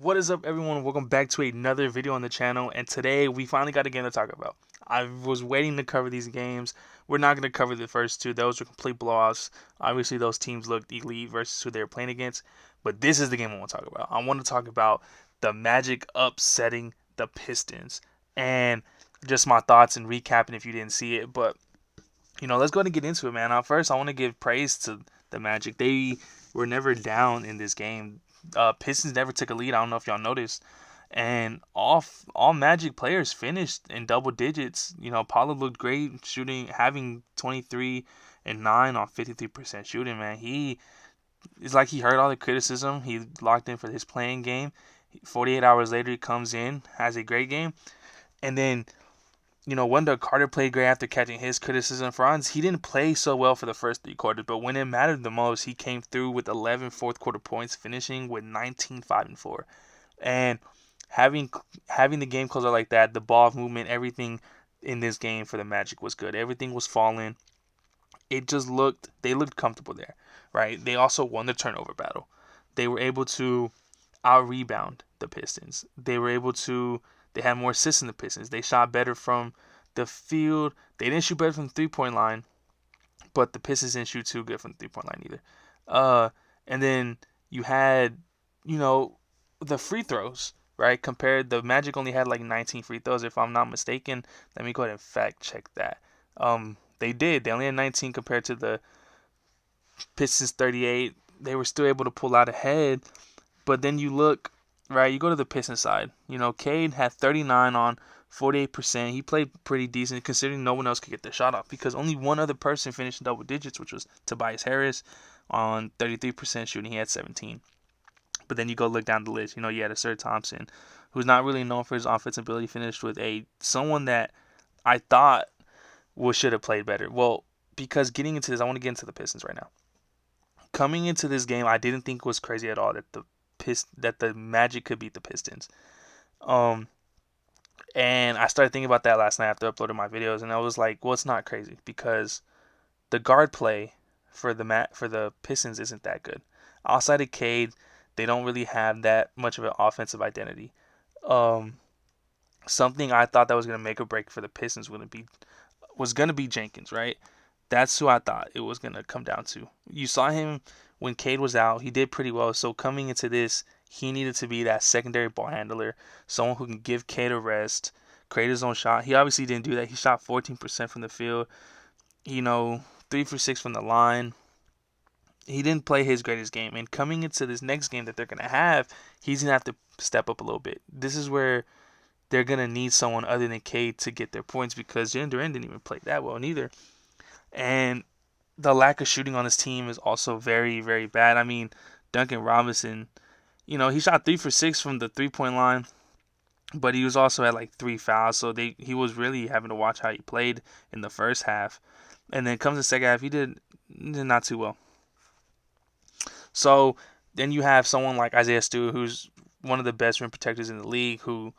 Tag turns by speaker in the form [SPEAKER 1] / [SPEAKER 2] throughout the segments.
[SPEAKER 1] What is up, everyone? Welcome back to another video on the channel, and today we finally got a game to talk about. I was waiting to cover these games. We're not going to cover the first two. Those were complete blowouts. Obviously, those teams looked elite versus who they were playing against, but this is the game I want to talk about. I want to talk about the Magic upsetting the Pistons, and just my thoughts and recapping if you didn't see it. But, let's go ahead and get into it, man. First, I want to give praise to the Magic. They were never down in this game. Pistons never took a lead. I don't know if y'all noticed. And all Magic players finished in double digits. Paulo looked great shooting, having 23 and 9 on 53% shooting, man. It's like he heard all the criticism. He locked in for his playing game. 48 hours later, he comes in, has a great game. And then, Wendell Carter played great after catching his criticism. Franz, he didn't play so well for the first three quarters, but when it mattered the most, he came through with 11 fourth quarter points, finishing with 19, 5, and 4. And having the game closer like that, the ball movement, everything in this game for the Magic was good. Everything was falling. They looked comfortable there, right? They also won the turnover battle. They were able to out-rebound the Pistons. They had more assists than the Pistons. They shot better from the field. They didn't shoot better from the three-point line, but the Pistons didn't shoot too good from the three-point line either. And then you had, the free throws, right? The Magic only had like 19 free throws, if I'm not mistaken. Let me go ahead and fact check that. They did. They only had 19 compared to the Pistons 38. They were still able to pull out ahead, but then you look. Right, you go to the Pistons side. Cade had 39 on 48%. He played pretty decent considering no one else could get the shot off because only one other person finished in double digits, which was Tobias Harris on 33% shooting. He had 17. But then you go look down the list. You had a Sir Thompson, who's not really known for his offensive ability, finished with someone that I thought should have played better. Well, because getting into this, I want to get into the Pistons right now. Coming into this game, I didn't think it was crazy at all that the Magic could beat the Pistons. And I started thinking about that last night after I uploaded my videos, and I was like, well, it's not crazy because the guard play for the Pistons isn't that good. Outside of Cade, they don't really have that much of an offensive identity. Something I thought that was going to make or break for the Pistons was going to be Jenkins, right? That's who I thought it was going to come down to. You saw him when Cade was out. He did pretty well. So coming into this, he needed to be that secondary ball handler, someone who can give Cade a rest, create his own shot. He obviously didn't do that. He shot 14% from the field, 3 for 6 from the line. He didn't play his greatest game. And coming into this next game that they're going to have, he's going to have to step up a little bit. This is where they're going to need someone other than Cade to get their points because Jalen Duren didn't even play that well neither. And the lack of shooting on this team is also very, very bad. I mean, Duncan Robinson, he shot 3 for 6 from the three-point line, but he was also at like 3 fouls, so he was really having to watch how he played in the first half. And then comes the second half, he did not too well. So then you have someone like Isaiah Stewart, who's one of the best rim protectors in the league, who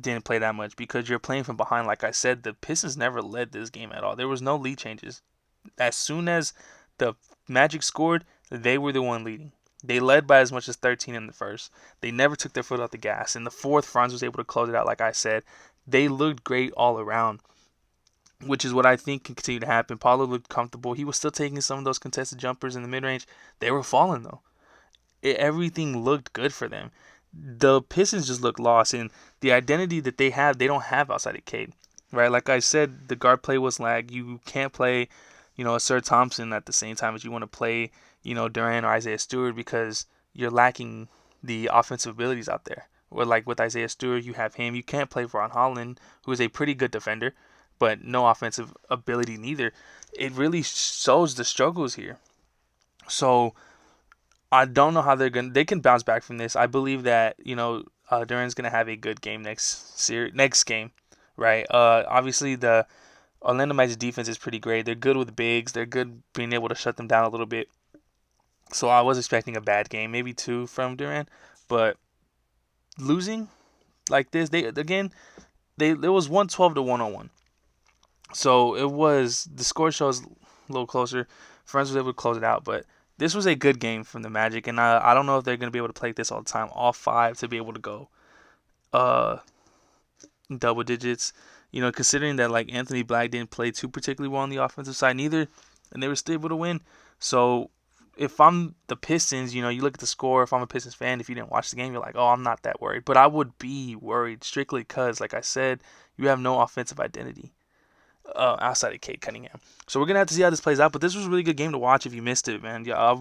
[SPEAKER 1] didn't play that much because you're playing from behind. Like I said, the Pistons never led this game at all. There was no lead changes. As soon as the Magic scored, they were the one leading. They led by as much as 13 in the first. They never took their foot off the gas. In the fourth, Franz was able to close it out, like I said. They looked great all around, which is what I think can continue to happen. Paulo looked comfortable. He was still taking some of those contested jumpers in the mid-range. They were falling, though. Everything looked good for them. The Pistons just look lost, and the identity that they have, they don't have outside of Cade, right? Like I said, the guard play was lag. You can't play, a Sir Thompson at the same time as you want to play, Durant or Isaiah Stewart because you're lacking the offensive abilities out there. Or like with Isaiah Stewart, you have him. You can't play Ron Holland, who is a pretty good defender, but no offensive ability neither. It really shows the struggles here. So I don't know how they can bounce back from this. I believe that, Durant's going to have a good game next game, right? Obviously the Orlando Magic's defense is pretty great. They're good with bigs. They're good being able to shut them down a little bit. So I was expecting a bad game, maybe 2 from Durant, but losing like this, it was 112 to 101. So the score shows a little closer. Friends was able to close it out, but this was a good game from the Magic, and I don't know if they're gonna be able to play this all the time. All five to be able to go uh double digits. Considering that like Anthony Black didn't play too particularly well on the offensive side neither, and they were still able to win. So if I'm the Pistons, you look at the score. If I'm a Pistons fan, if you didn't watch the game, you're like, oh, I'm not that worried. But I would be worried strictly because, like I said, you have no offensive identity outside of Cade Cunningham. So we're gonna have to see how this plays out. But this was a really good game to watch. If you missed it, man, yeah,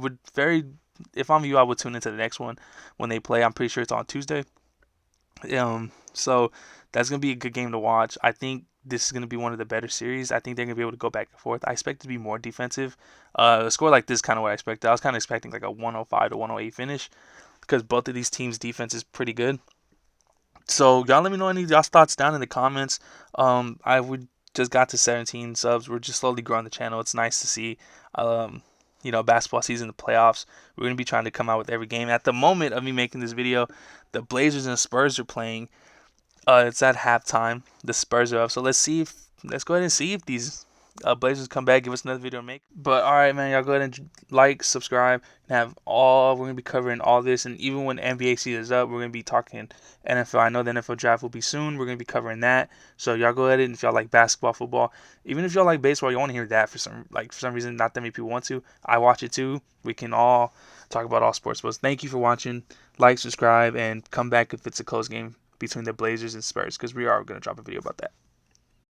[SPEAKER 1] if I'm you, I would tune into the next one when they play. I'm pretty sure it's on Tuesday. So that's gonna be a good game to watch. I think this is gonna be one of the better series. I think they're gonna be able to go back and forth. I expect it to be more defensive. A score like this, kind of what I expected. I was kind of expecting like a 105 to 108 finish because both of these teams' defense is pretty good. So y'all let me know any of y'all's thoughts down in the comments. I would just got to 17 subs. We're just slowly growing the channel. It's nice to see. Basketball season, the playoffs. We're gonna be trying to come out with every game. At the moment of me making this video, the Blazers and Spurs are playing. It's at halftime. The Spurs are up. So let's go ahead and see if these Blazers come back, give us another video to make. But all right, man, y'all go ahead and like, subscribe, and we're gonna be covering all this. And even when NBA season is up, we're gonna be talking NFL. I know the NFL draft will be soon. We're gonna be covering that. So y'all go ahead and if y'all like basketball, football, even if y'all like baseball, you want to hear that for some reason, not that many people want to. I watch it too. We can all talk about all sports. But thank you for watching. Like, subscribe, and come back if it's a close game between the Blazers and Spurs because we are going to drop a video about that.